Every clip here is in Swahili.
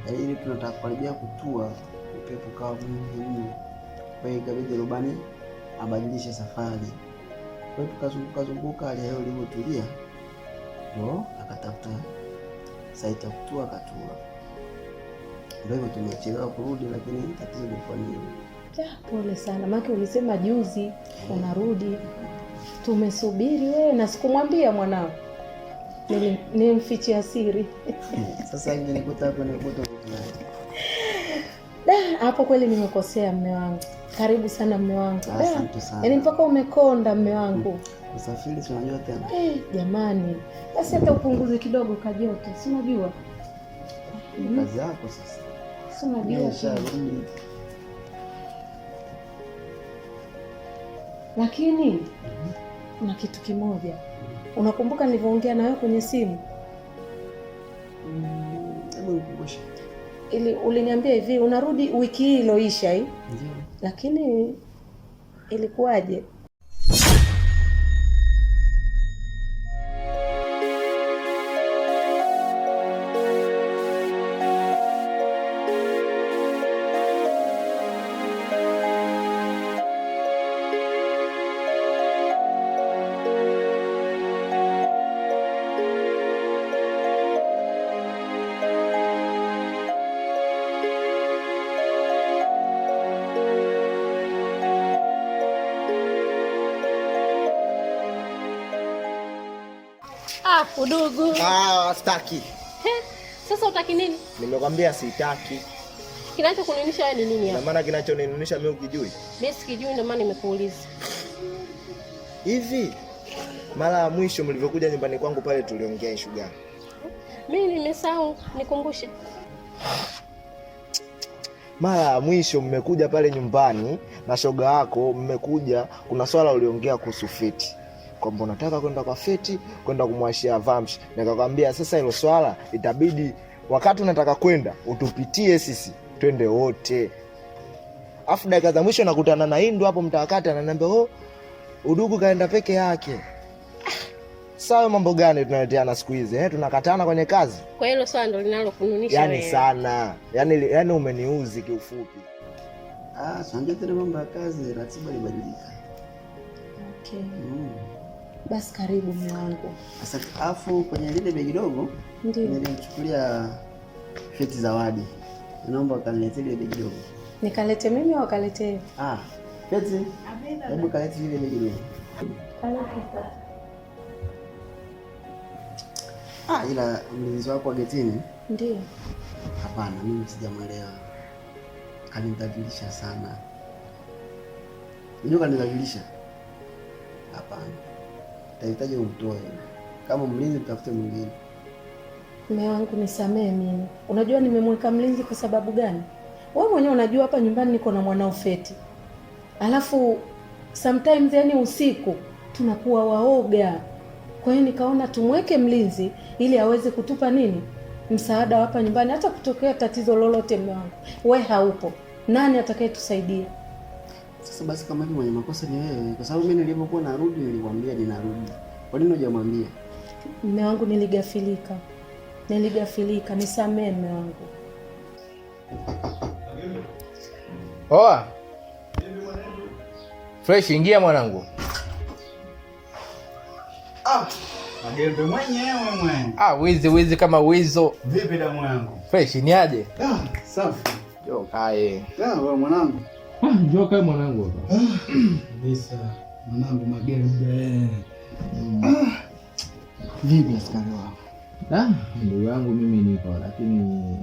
Yaani ili tunataka karibia kutua, upepo kawa mwingi mno. Kwa hiyo ikabidi rubani abadilishe safari. Kwa hiyo tukazunguka hali ya hewa ilivyotulia, ndio akatafuta site ya kutua akatua. Ndio hivyo tumechelewa kurudi, lakini tatizo lilikuwa ni pole sana. Maana ulisema juzi unarudi. Tumesubiri wewe na sikumwambia mwanao. Nilimfichia siri. Sasa hivi nikuta hapo hapo kweli nimekosea mume wangu. Karibu sana mume wangu. Asante sana. Yaani mpaka umekonda mume wangu. Usafiri si unajua tena. Jamani. Basi hata upunguze kidogo kajoto. Si unajua? Kazi yako sasa. Si unajua. Lakini kuna kitu kimoja. Unakumbuka nilivyoongea na wewe kwenye simu? Hebu nikumbushe. Uliniambia hivi unarudi wiki hii iloisha hii? Ndio. Lakini ilikuwaje? Udugu. Sitaki. Sasa utaki nini? Nimekwambia sitaki. Kinachokuninisha wewe ni nini hapa? Na maana kinachoninisha mimi ukijui? Mimi sikijui ndio maana nimekuuliza. Hivi mara ya mwisho mlivyokuja nyumbani kwangu pale tuliongea issue gani? Mimi nimesahau, nikumbushe. Mara ya mwisho mmekuja pale nyumbani na shoga yako, mmekuja kuna swala uliongea kuhusu feti. Kwamba unataka kwenda kwa feti, kwenda kumwashia Vamshi. Nikakwambia sasa hilo swala itabidi wakati unataka kwenda utupitie sisi, twende wote. Afu dakika za mwisho nakutana na Hindu hapo mtawakati ananiambia udugu kaenda peke yake. Sawa, mambo gani tunaleteana siku hizi? Tunakatana kwenye kazi. Kwa hilo swala ndo linalokununisha wewe. Yaani sana. Yaani umeniuzi kiufupi. Sasa tena mambo ya kazi ratiba ibadilika. Okay. Basi karibu mume wangu. Sasa afu kwenye lile begi dogo nilimchukulia feti zawadi. Naomba kaniletee ile begi dogo. Nikalete mimi au kalete? Feti. Hebu kalete ile begi dogo. Ila mlinzi wako wa getini? Ndio. Hapana, mimi sijamuelewa. Kanidhalilisha sana. Ndio kanidhalilisha. Hapana. Tahitaji umtoe. Kama mlinzi mtafute mwingine. Mume wangu nisamee mimi. Unajua nimemweka mlinzi kwa sababu gani? Wewe mwenyewe unajua hapa nyumbani niko na mwanao Feti. Alafu sometimes yani usiku tunakuwa waoga. Kwa hiyo nikaona tumweke mlinzi ili aweze kutupa nini? Msaada hapa nyumbani hata kutokea tatizo lolote mume wangu. Wewe haupo. Nani atakayetusaidia? Sasa basi kama hivi mwenye makosa ni wewe, kwa sababu mimi nilipokuwa narudi nilikwambia ninarudi. Kwa nini hujamwambia? Mume wangu niligafilika. Nisamee mume wangu. Oa. Fresh, ingia mwanangu. Magembe mwenyewe. Wizi kama wizo. Vipi damu yangu? Fresh, ni aje? Safi. Njoo kae. Wewe mwanangu. Njoo kae mwanangu hapa. Bisa, mwanangu Magembe. Vipi askari wako? Ndugu yangu mimi niko, lakini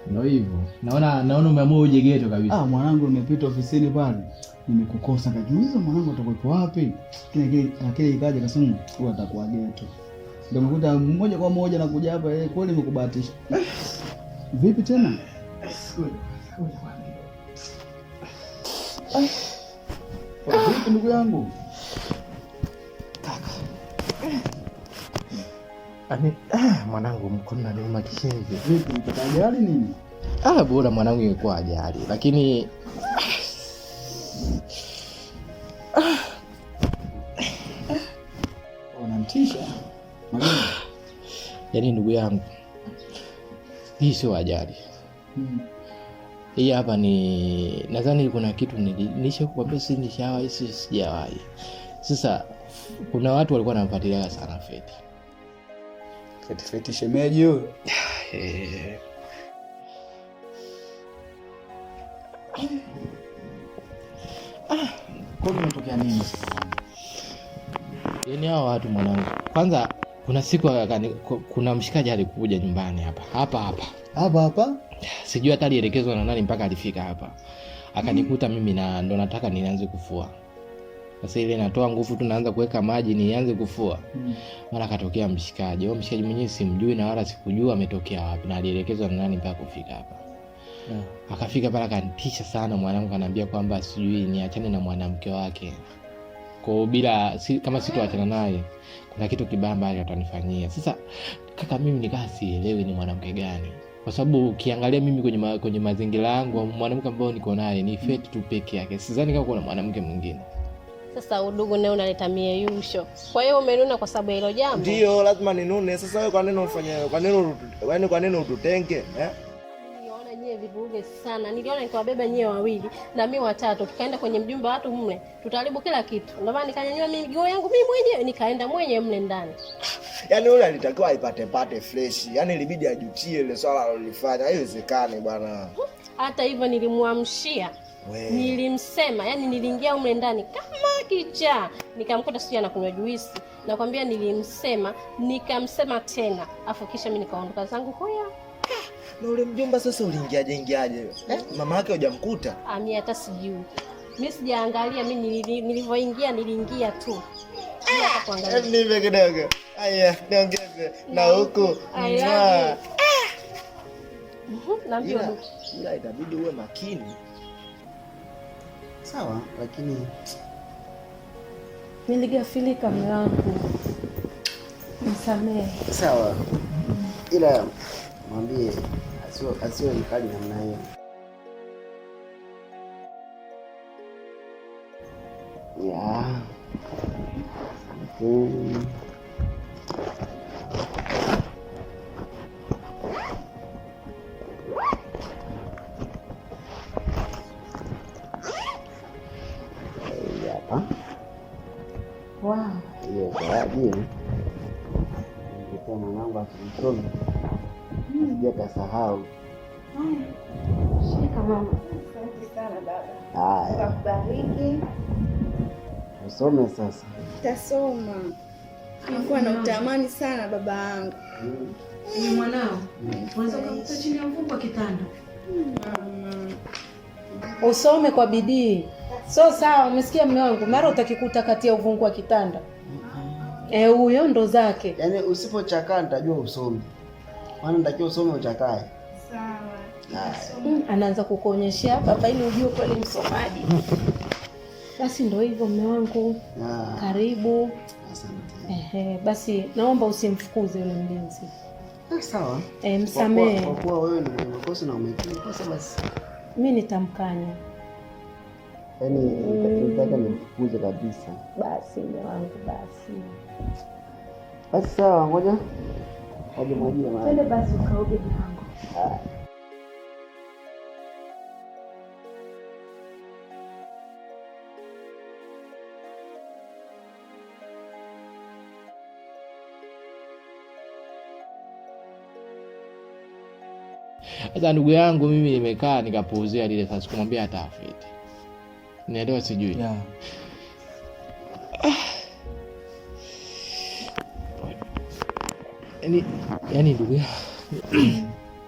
ndio hivyo. Naona umeamua uje geto kabisa. Mwanangu nimepita ofisini pale. Nimekukosa kajuliza mwanangu atakuwa wapi? Kile ikaja kasema huwa atakuwa geto. Ndio mkuta mmoja kwa mmoja nakuja hapa kweli nimekubahatisha. Vipi tena? Vipi ndugu yangu? Mwanangu mkono unaniuma kishenzi. Vipi mpata ajali nini? Bora mwanangu ingekuwa ajali, lakini unamtisha. Yaani ndugu yangu, hii sio ajali. Hii hapa ni nadhani kuna kitu nilishakwambia si nishawahi sijawahi. Sasa kuna watu walikuwa wanamfuatilia sana Feti. Feti shemeji huyo. Kwa nini unatokea nini sasa? Yaani hao watu mwanangu. Kwanza kuna siku kuna mshikaji alikuja nyumbani hapa. Sijui hata alielekezwa na nani mpaka alifika hapa. Akanikuta mimi na ndo nataka nianze kufua. Sasa ile natoa nguvu tu naanza kuweka maji nianze kufua. Mara katokea mshikaji. Huyo mshikaji mwenyewe simjui na wala sikujua ametokea wapi na alielekezwa na nani mpaka kufika hapa. Akafika pale akanitisha sana mwanangu, akaniambia kwamba sijui niachane na mwanamke wake. Kwa bila kama sitoachana naye kuna kitu kibaya ambacho atanifanyia. Sasa kaka mimi nikaa sielewi ni mwanamke gani. Kwa sababu ukiangalia mimi kwenye mazingira yangu mwanamke ambao niko naye ni Feti tu peke yake. Sidhani kama kuna mwanamke mwingine. Sasa udugu naye unaleta yusho. Kwa hiyo umenuna kwa sababu hilo jambo? Ndio, lazima ninune. Sasa wewe kwa nini ufanye? Kwa nini ututenge? Niliona nyie vibuge sana. Niliona nikiwabeba nyie wawili na mimi watatu. Tukaenda kwenye mjumba watu mle. Tutaharibu kila kitu. Ndio maana nikanyanyua mimi miguu yangu mimi mwenyewe nikaenda mwenyewe mle ndani. Yaani yule alitakiwa aipate fresh. Yaani ilibidi ajutie ile swala alilofanya. Haiwezekani bwana. Hata hivyo nilimwamshia. Nilimsema, yani niliingia mle ndani kama kicha. Nikamkuta sio anakunywa juisi. Nakwambia nilimsema, nikamsema tena. Afu kisha mimi nikaondoka zangu hoya. Na ule mjomba sasa uliingiaje? Mama yake hujamkuta? Mimi hata sijui. Mimi sijaangalia, mimi nilivyoingia niliingia tu. Hata kuangalia. Nipe kidogo. Aya, niongeze. Na huko. Naambia ila itabidi uwe makini. Sawa, lakini niligafilika mume wangu. Nisamehe. Sawa. Ila mwambie asiwe mkali namna hiyo. Ya. Wow. Hiyo zawadi. Ndio mwanangu akimsoma. Sija kasahau. Shika mama. Asante sana baba. Haya. Kubariki. Usome sasa. Tasoma. Nilikuwa na utamani sana baba yangu. Ni mwanao. Unaweza kukuta chini ya mvua kitanda. Usome kwa bidii. So sawa, umesikia mume wangu? Mara utakikuta kati ya uvungu wa kitanda. Huyo ndo zake. Yaani usipochakaa nitajua usome. Maana nitakiwa usome uchakae. Sawa. Anaanza kukuonyeshia hapa ili ujue kweli msomaji. Basi ndo hivyo mume wangu. Karibu. Asante. Basi naomba usimfukuze yule mlinzi. Sawa. Msamehe. Kwa kuwa wewe ni mwenye makosa na umekiri kosa basi. Mimi nitamkanya. Yaani nitaka nimfukuze kabisa. Basi mume wangu basi. Basi sawa, ngoja. Hadi mwajie maji. Twende basi ukaoge mlango. Sasa ndugu yangu mimi nimekaa nikapuuzia lile sasa sikumwambia hata Feti. Nielewa sijui. Yeah. Yaani ndugu yangu.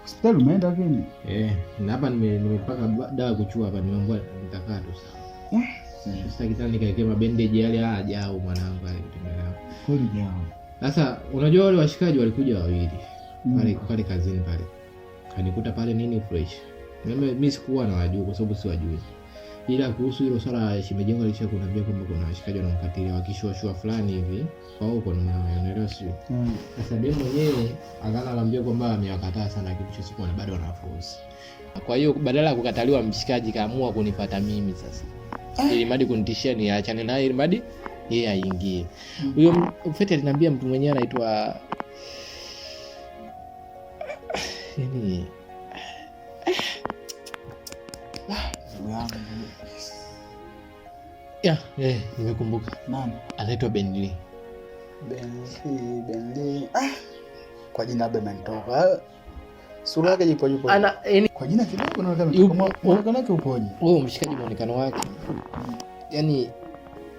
Hospitali umeenda gani? Na hapa nimepaka dawa kuchua hapa nimeambiwa nitakaa tu sawa. Sasa kitani nikaekea mabandage yale hajao mwanangu alikutembelea. Kweli jao. Sasa unajua wale washikaji walikuja wawili. Pale kazini pale. Kanikuta pale nini fresh. Mimi sikuwa na wajua kwa sababu si wajui. Ila kuhusu hilo swala Shimejengo alishakunambia kwamba kuna washikaji wanamkatilia wakishua fulani hivi kwa huko na unaelewa sio. Sasa demo mwenyewe ananiambia kwamba amewakataa sana kitu cha siku na bado wanafuzi. Kwa hiyo badala ya kukataliwa mshikaji kaamua kunipata mimi sasa. Ili madi kunitishia ni aachane naye ili madi yeye aingie. Huyo Feti aliniambia mtu mwenyewe anaitwa yani yangu. Nimekumbuka. Nani? Anaitwa Benli. Benli. Kwa jina labda imenitoka. Sura yake ipo. Kwa jina kidogo na kama muonekano wake upoje? Mshikaji muonekano wake. Yaani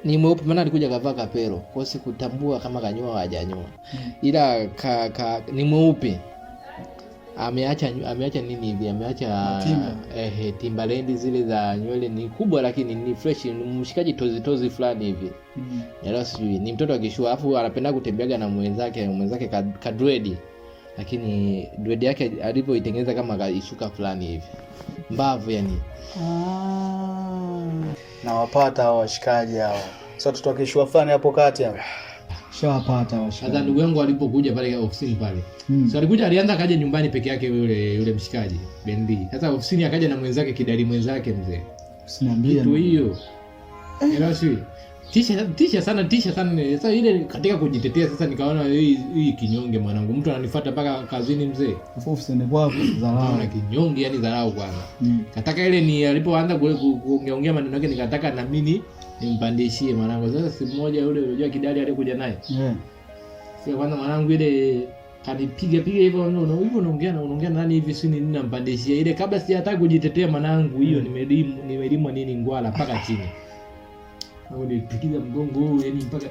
ni mweupe, maana alikuja kavaa kapero. Kwa hiyo sikutambua kama kanyoa hajanyoa. Ila ni mweupe. Ameacha nini hivi? Ameacha Timbaland zile za nywele ni kubwa lakini ni fresh, ni mshikaji tozi fulani hivi. Ndio sijui. Ni mtoto akishua, alafu anapenda kutembeaga na mwenzake ka dread. Lakini dread yake alipoitengeneza kama kaishuka fulani hivi. Mbavu yani. Na wapata hao washikaji hao. Sasa tutokishwa fulani hapo kati hapo. Shawapata washikaji. Sasa ndugu yangu alipokuja pale ofisini pale. So alikuja, alianza kaja nyumbani peke yake yule mshikaji Benli. Sasa ofisini akaja na mwenzake kidali mwenzake mzee. Usiniambie tu hiyo. Elewi. Tisha sana. Sasa ile katika kujitetea sasa nikaona hii kinyonge mwanangu. Mtu ananifuata mpaka kazini mzee. Ofisini kwako dharau. Na kinyonge yani dharau kwanza. Kataka ile ni alipoanza kuongea maneno yake nikataka na mimi nimpandishie mwanangu. Sasa siku moja yule unajua kidali alikuja naye. Sio kwanza mwanangu ile kanipiga hivyo unaongea nani hivi si nini nampandishia ile kabla sijataka kujitetea mwanangu hiyo nimelimwa nini ngwala mpaka chini. Au nilipigiza mgongo huu yani mpaka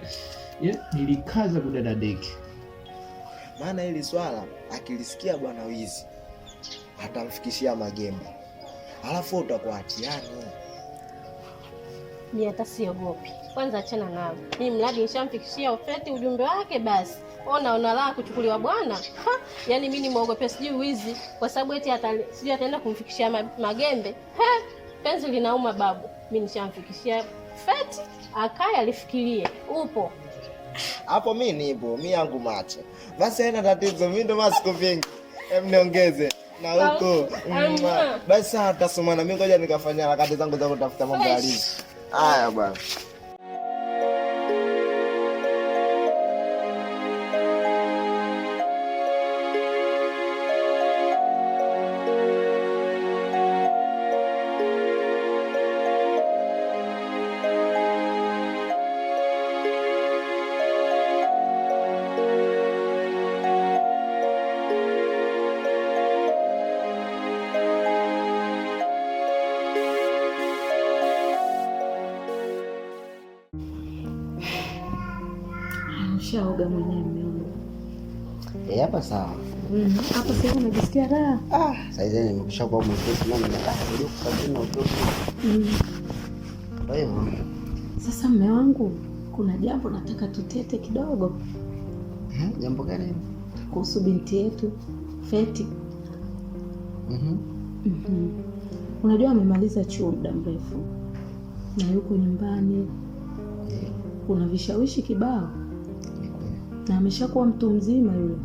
nilikaza kudada deki. Maana hili swala akilisikia bwana Wizi atamfikishia Magembe. Alafu utakuwa hatiani. Mimi hata siogopi. Kwanza achana nalo. Mimi mradi nishamfikishia Ofeti ujumbe wake basi. Ona la kuchukuliwa bwana. Yaani mimi nimuogope sijui Wizi kwa sababu eti sijui ataenda kumfikishia Magembe. Penzi linauma babu. Mimi nishamfikishia Feti akaye alifikirie. Upo. Hapo mimi nipo, mimi yangu macho. Basi haina tatizo, mimi ndo masiku vingi. Niongeze na huko. Basi sasa tutasomana, mimi ngoja nikafanya harakati zangu za kutafuta mambo ya lizi. Haya bwana. Shaoga mwenyewe mmeona. Hapa sawa. Hapa sasa unajisikia raha? Sasa nimeshakuwa mwepesi mama na ndio kusafiri na utoto. Kwa hiyo sasa mume wangu kuna jambo nataka tutete kidogo. Jambo gani? Kuhusu binti yetu Feti. Unajua amemaliza chuo muda mrefu na yuko nyumbani. Kuna vishawishi kibao. Na ameshakuwa mtu mzima yule.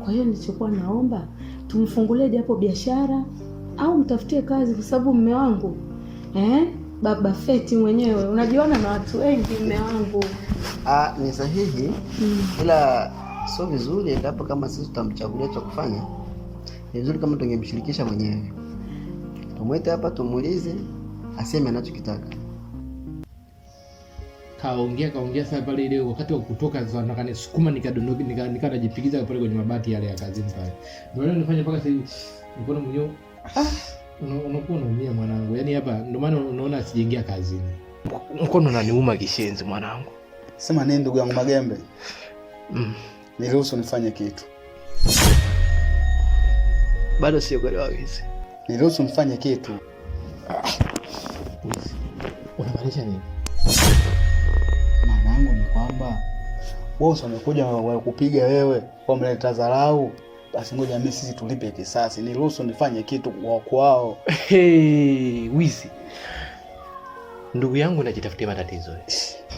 Kwa hiyo nilichokuwa naomba tumfungulie japo biashara au mtafutie kazi kwa sababu mume wangu baba Feti mwenyewe unajiona na watu wengi mume wangu. Ni sahihi. Ila sio vizuri endapo kama sisi tutamchagulia cha kufanya. Ni vizuri kama tungemshirikisha mwenyewe. Tumwete hapa tumuulize aseme anachokitaka. Kaongea sasa pale ile wakati wa kutoka sasa nikanisukuma nikadondoka nikajipigiza pale kwenye mabati yale ya kazini pale. Ndio nilifanya mpaka sasa hivi mkono mwenyewe unakuwa unaumia mwanangu. Yaani hapa ndio maana unaona sijaingia kazini. Mkono unaniuma kishenzi mwanangu. Sema nini ndugu yangu Magembe? Niruhusu nifanye kitu. Bado sio kuelewa hizi. Niruhusu nifanye kitu. Unamaanisha nini? Maana yangu ni kwamba wewe umekuja kupiga wewe, umleta dharau, basi ngoja mimi sisi tulipe kisasi. Niruhusu nifanye kitu kwao. Wizi. Ndugu yangu najitafutia matatizo.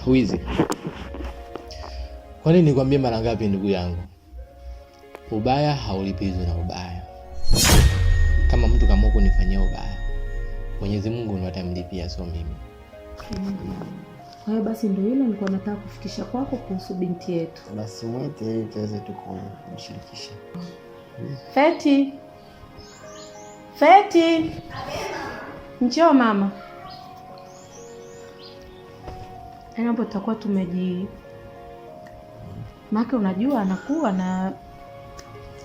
Wizi. Kwa nini nikwambie mara ngapi ndugu yangu? Ubaya haulipizwi na ubaya. Kama mtu kama kunifanyia ubaya, Mwenyezi Mungu ndiye atamlipia, sio mimi. Kwa hiyo basi ndio hilo nilikuwa nataka kufikisha kwako kuhusu binti yetu. Basi mwite ili tuweze kumshirikisha. Feti. Njoo mama. Hapo tutakuwa tumeji Maka unajua anakuwa na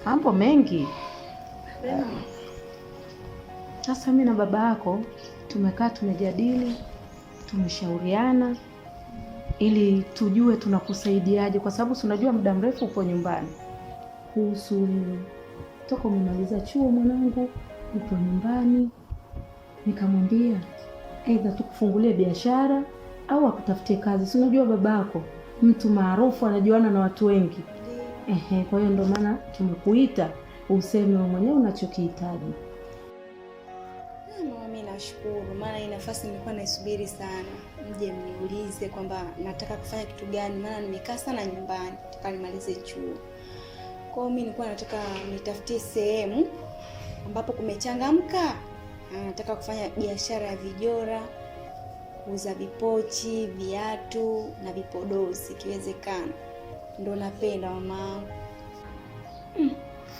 mambo mengi. Sasa mimi na baba yako tumekaa tumejadili, tumeshauriana ili tujue tunakusaidiaje, kwa sababu tunajua muda mrefu uko nyumbani. Kuhusu toka umemaliza chuo mwanangu, uko nyumbani. Nikamwambia aidha tukufungulie biashara au akutafutie kazi. Si unajua babako mtu maarufu, anajuana na watu wengi. Kwa hiyo ndio maana tumekuita useme wewe mwenyewe unachokihitaji. Mimi nashukuru, maana hii nafasi nilikuwa naisubiri sana. Mje mniulize kwamba nataka kufanya kitu gani, maana nimekaa sana nyumbani nataka nimalize chuo. Kwa hiyo mimi nilikuwa nataka nitafutie sehemu ambapo kumechangamka. Nataka kufanya biashara ya vijora, kuuza vipochi, viatu na vipodozi ikiwezekana. Ndio napenda mamangu.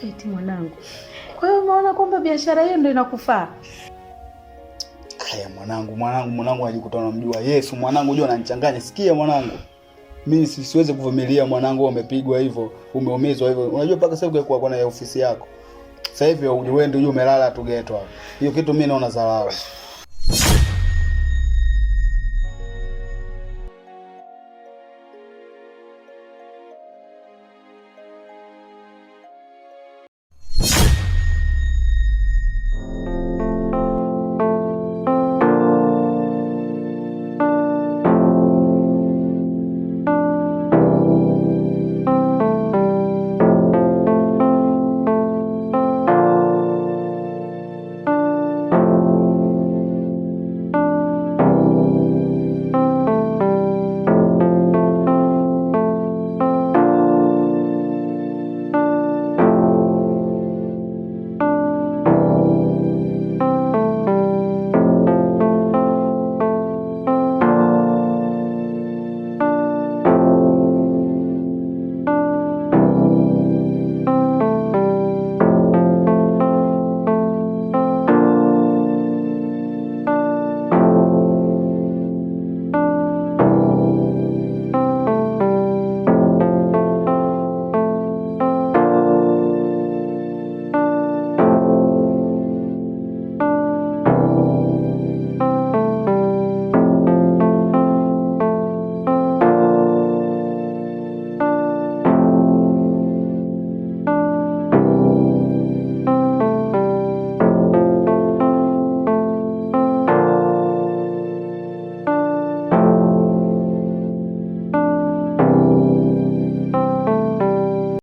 Eti mwanangu. Kwa hiyo umeona kwamba biashara hiyo ndio inakufaa? Haya mwanangu alijikuta unamjua Yesu. Mwanangu unajua ananichanganya. Sikia mwanangu. Mimi siwezi kuvumilia mwanangu umepigwa hivyo, umeumizwa hivyo. Unajua paka sasa ungekuwa kwa na ofisi yako. Sasa hivi wewe ndio umelala tu geto hapo. Hiyo kitu mimi naona dharau.